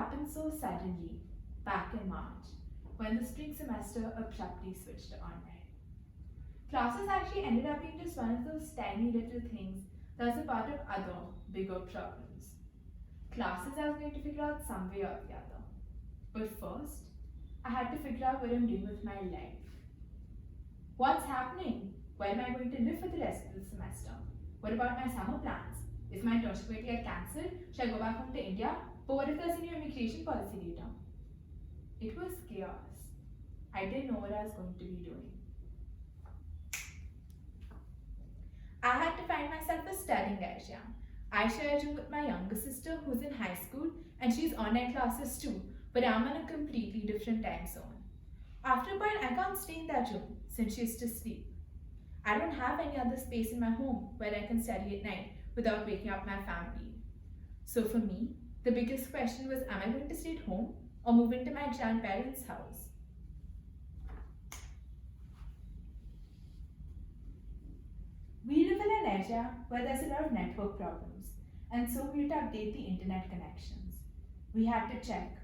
happened so suddenly, back in March, when the spring semester abruptly switched to online. Classes actually ended up being just one of those tiny little things that was a part of other, bigger problems. Classes I was going to figure out some way or the other. But first, I had to figure out what I'm doing with my life. What's happening? Where am I going to live for the rest of the semester? What about my summer plans? Is my internship going to get cancelled? Should I go back home to India? But what if there's a new immigration policy later? It was chaos. I didn't know what I was going to be doing. I had to find myself a studying Aisha. I share a room with my younger sister who's in high school and she's online classes too, but I'm on a completely different time zone. After a point, I can't stay in that room since she's to sleep. I don't have any other space in my home where I can study at night without waking up my family. So for me, the biggest question was, am I going to stay at home or move into my grandparents' house? We live in an area where there's a lot of network problems, and so we had to update the internet connections. We had to check,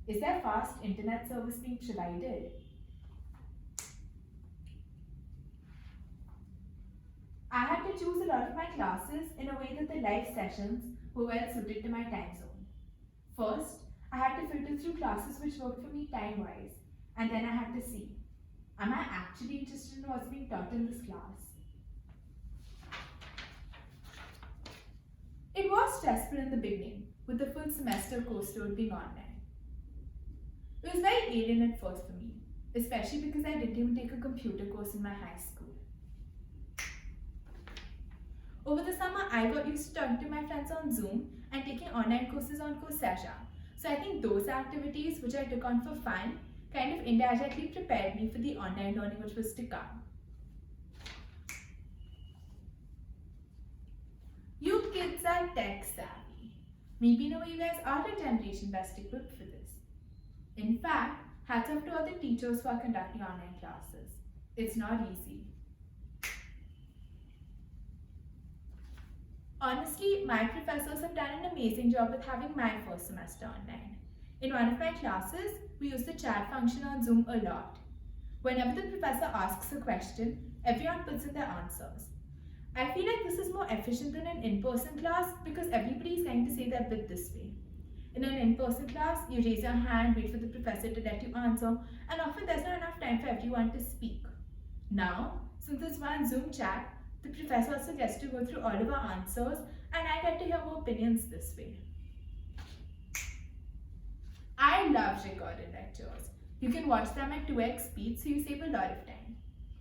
is there fast internet service being provided? I had to choose a lot of my classes in a way that the live sessions were well suited to my time zone. First, I had to filter through classes which worked for me time-wise, and then I had to see, am I actually interested in what's being taught in this class? It was stressful in the beginning, with the full semester course load being online. It was very alien at first for me, especially because I didn't even take a computer course in my high school. Over the summer, I got used to talking to my friends on Zoom and taking online courses on Coursera. So I think those activities, which I took on for fun, kind of indirectly prepared me for the online learning which was to come. You kids are tech savvy. Maybe in a way you guys are a generation best equipped for this. In fact, hats off to all the teachers who are conducting online classes. It's not easy. Honestly, my professors have done an amazing job with having my first semester online. In one of my classes, we use the chat function on Zoom a lot. Whenever the professor asks a question, everyone puts in their answers. I feel like this is more efficient than an in-person class because everybody is going to say their bit this way. In an in-person class, you raise your hand, wait for the professor to let you answer, and often there's not enough time for everyone to speak. Now, since it's one Zoom chat, the professor also gets to go through all of our answers and I get to hear more opinions this way. I love recorded lectures. You can watch them at 2x speed so you save a lot of time.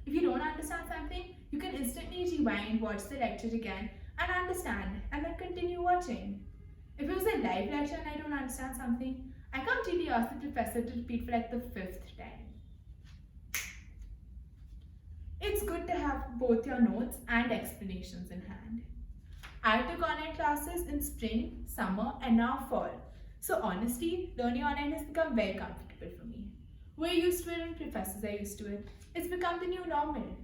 If you don't understand something, you can instantly rewind, watch the lecture again and understand and then continue watching. If it was a live lecture and I don't understand something, I can't really ask the professor to repeat for like the 5th time. It's good to have both your notes and explanations in hand. I took online classes in spring, summer, and now fall. So honestly, learning online has become very comfortable for me. We're used to it and professors are used to it. It's become the new normal.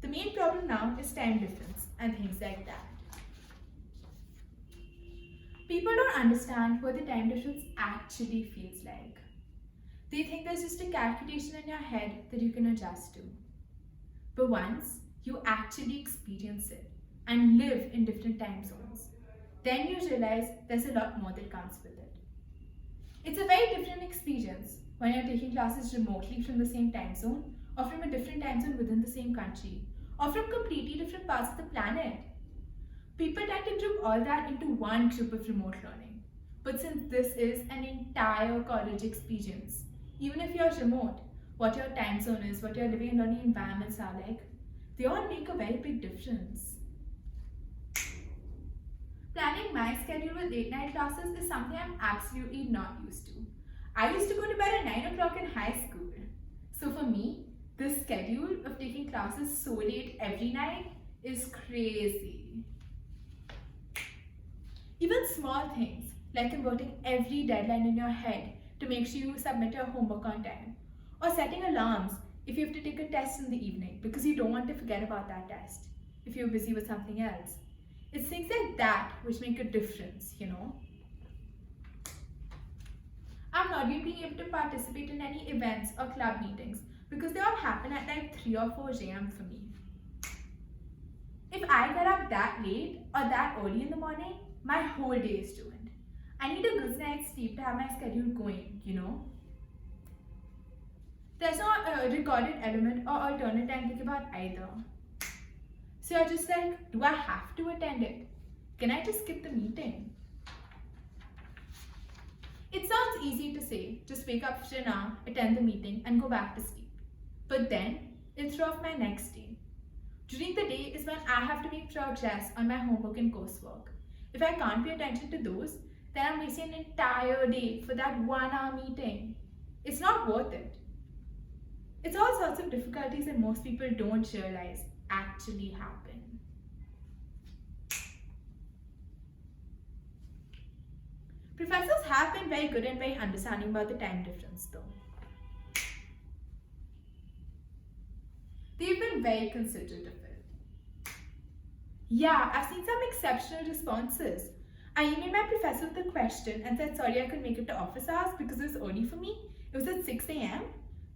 The main problem now is time difference and things like that. People don't understand what the time difference actually feels like. They think there's just a calculation in your head that you can adjust to. But once you actually experience it and live in different time zones, then you realize there's a lot more that comes with it. It's a very different experience when you're taking classes remotely from the same time zone or from a different time zone within the same country or from completely different parts of the planet. People tend to group all that into one group of remote learning. But since this is an entire college experience, even if you're remote, what your time zone is, what your living and learning environments are like, they all make a very big difference. Planning my schedule with late-night classes is something I'm absolutely not used to. I used to go to bed at 9 o'clock in high school. So for me, this schedule of taking classes so late every night is crazy. Even small things, like converting every deadline in your head to make sure you submit your homework on time, or setting alarms if you have to take a test in the evening because you don't want to forget about that test if you're busy with something else. It's things like that which make a difference, you know. not even being able to participate in any events or club meetings because they all happen at like 3 or 4 a.m. for me. If I get up that late or that early in the morning, my whole day is ruined. I need a good night's sleep to have my schedule going, you know? There's no recorded element or alternate time to give out either. So you're just like, do I have to attend it? Can I just skip the meeting? It sounds easy to say, just wake up for an hour, attend the meeting, and go back to sleep. But then, it'll throw off my next day. During the day is when I have to make progress on my homework and coursework. If I can't pay attention to those, then I'm wasting an entire day for that 1 hour meeting. It's not worth it. It's all sorts of difficulties that most people don't realize actually happen. Professors have been very good and very understanding about the time difference though. They've been very considerate of it. Yeah, I've seen some exceptional responses. I emailed my professor with a question and said sorry I couldn't make it to office hours because it was early for me. It was at 6 a.m.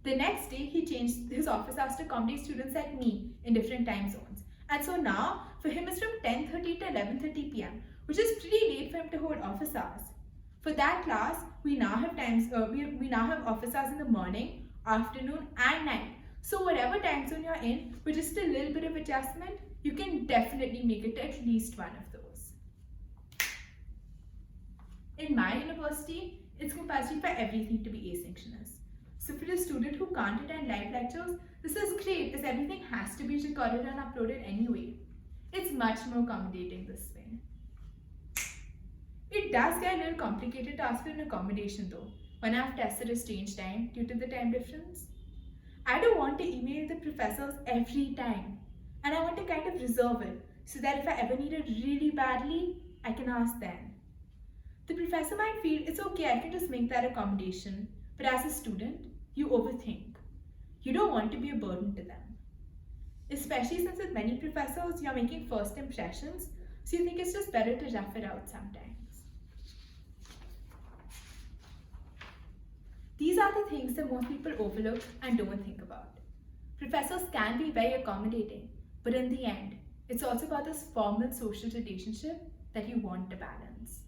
The next day, he changed his office hours to accommodate students like me in different time zones. And so now, for him it's from 10:30 to 11:30 p.m., which is pretty late for him to hold office hours. For that class, we now have office hours in the morning, afternoon, and night. So whatever time zone you're in, with just a little bit of adjustment, you can definitely make it to at least one of those. In my university, it's compulsory for everything to be asynchronous. So for a student who can't attend live lectures, this is great as everything has to be recorded and uploaded anyway. It's much more accommodating this way. It does get a little complicated to ask for an accommodation though, when I have tests at a strange time due to the time difference. I don't want to email the professors every time, and I want to kind of reserve it so that if I ever need it really badly, I can ask them. The professor might feel it's okay, I can just make that accommodation, but as a student, you overthink. You don't want to be a burden to them. Especially since with many professors, you're making first impressions, so you think it's just better to rough it out sometimes. These are the things that most people overlook and don't think about. Professors can be very accommodating, but in the end, it's also about this formal social relationship that you want to balance.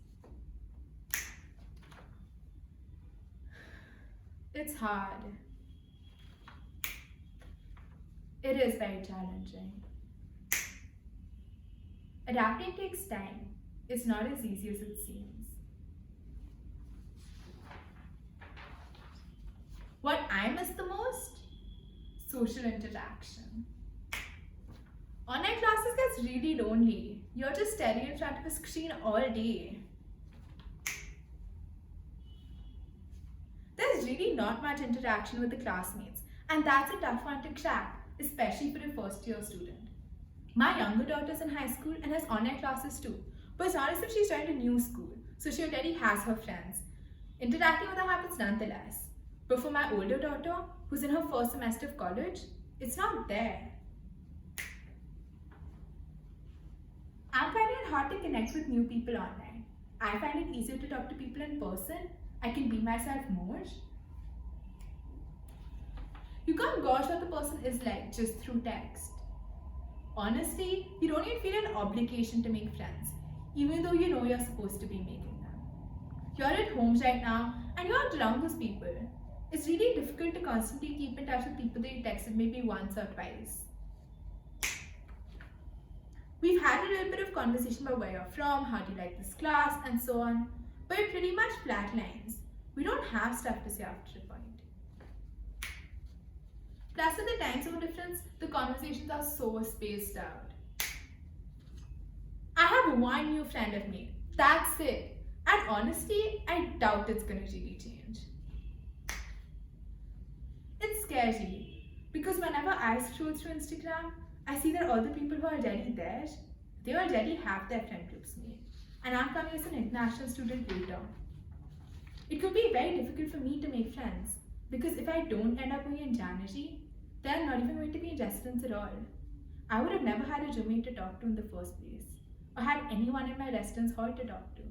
It's hard. It is very challenging. Adapting takes time. It's not as easy as it seems. What I miss the most? Social interaction. Online classes gets really lonely. You're just staring in front of a screen all day. There's really not much interaction with the classmates, and that's a tough one to crack, especially for a first-year student. My younger daughter's in high school and has online classes too, but it's not as if she's joined a new school, so she already has her friends. Interacting with them happens nonetheless. But for my older daughter, who's in her first semester of college, it's not there. I'm finding it hard to connect with new people online. I find it easier to talk to people in person. I can be myself more. You can't gauge what the person is like just through text. Honestly, you don't even feel an obligation to make friends, even though you know you're supposed to be making them. You're at home right now and you're not around those people. It's really difficult to constantly keep in touch with people that you texted maybe once or twice. We've had a little bit of conversation about where you're from, how do you like this class, and so on, but it pretty much flatlines. We don't have stuff to say after a point. Plus with the time zone difference, the conversations are so spaced out. I have one new friend I've made. That's it. And honestly, I doubt it's gonna really change. It's scary because whenever I scroll through Instagram, I see that all the people who are already there, they already have their friend groups made. And I'm coming as an international student later. It could be very difficult for me to make friends because if I don't end up going in January, then I'm not even going to be in residence at all. I would have never had a roommate to talk to in the first place, or had anyone in my residence hall to talk to.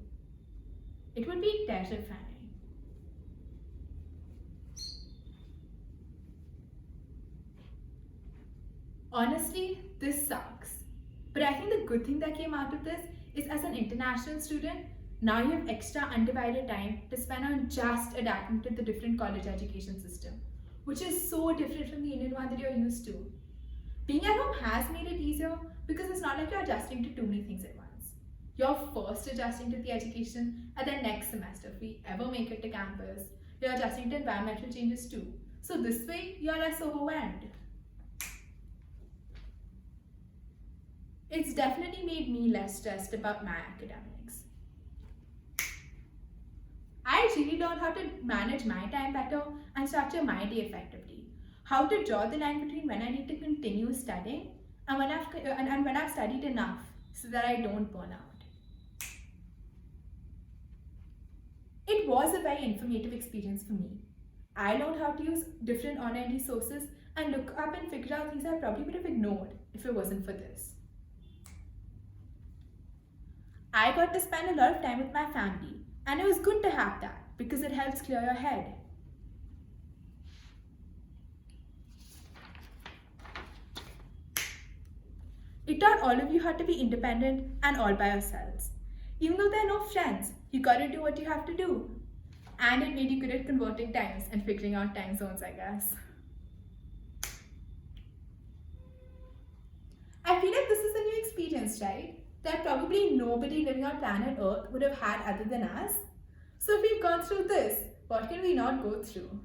It would be terrifying. Honestly, this sucks. But I think the good thing that came out of this is as an international student, now you have extra undivided time to spend on just adapting to the different college education system, which is so different from the Indian one that you're used to. Being at home has made it easier because it's not like you're adjusting to too many things at once. You're first adjusting to the education, and then next semester, if we ever make it to campus, you're adjusting to environmental changes too. So this way, you're less overwhelmed. It's definitely made me less stressed about my academics. I really learned how to manage my time better and structure my day effectively. How to draw the line between when I need to continue studying and when I've studied enough so that I don't burn out. It was a very informative experience for me. I learned how to use different online resources and look up and figure out things I probably would have ignored if it wasn't for this. I got to spend a lot of time with my family, and it was good to have that because it helps clear your head. It taught all of you how to be independent and all by yourselves. Even though there are no friends, you gotta do what you have to do. And it made you good at converting times and figuring out time zones, I guess. I feel like this is a new experience, right? That probably nobody living on planet Earth would have had other than us. So if we've gone through this, what can we not go through?